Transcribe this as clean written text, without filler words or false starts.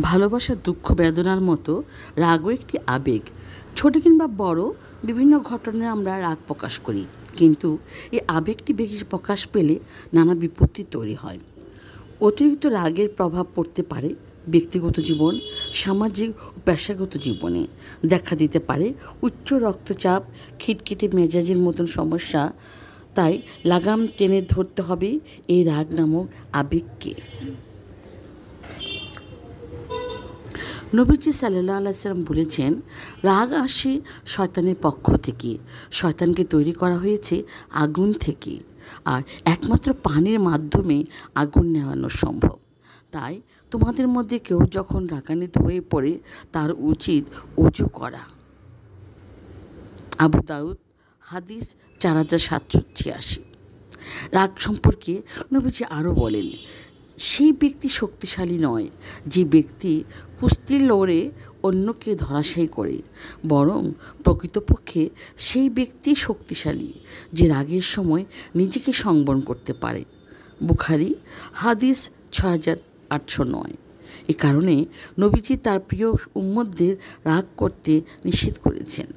ভালোবাসা, দুঃখ, বেদনার মতো রাগও একটি আবেগ। ছোট কিংবা বড় বিভিন্ন ঘটনায় আমরা রাগ প্রকাশ করি, কিন্তু এই আবেগটি বেশি প্রকাশ পেলে নানা বিপত্তি তৈরি হয়। অতিরিক্ত রাগের প্রভাব পড়তে পারে ব্যক্তিগত জীবন, সামাজিক ও পেশাগত জীবনে। দেখা দিতে পারে উচ্চ রক্তচাপ, খিটখিটে মেজাজের মতন সমস্যা। তাই লাগাম টেনে ধরতে হবে এই রাগ নামক আবেগকে। নবীজি সাল্লাল্লাহু আলাইহি ওয়াসাল্লাম বলেছেন, রাগ আসে শয়তানের পক্ষ থেকে। শয়তানকে তৈরি করা হয়েছে আগুন থেকে, আর একমাত্র পানির মাধ্যমে আগুন নেভানো সম্ভব। তাই তোমাদের মধ্যে কেউ যখন রাগান্বিত হয়ে পড়ে তার উচিত ওযু করা। আবু দাউদ, হাদিস 4786। রাগ সম্পর্কে নবীজি আরও বলেন, সেই ব্যক্তি শক্তিশালী নয় যে ব্যক্তি কুস্তি লড়ে অন্যকে ধরাশায়ী করে, বরং প্রকৃতপক্ষে সেই ব্যক্তি শক্তিশালী যে রাগের সময় নিজেকে সংবরণ করতে পারে। বুখারী, হাদিস 6809। এ কারণে নবীজি তার প্রিয় উম্মতদের রাগ করতে নিষেধ করেছেন।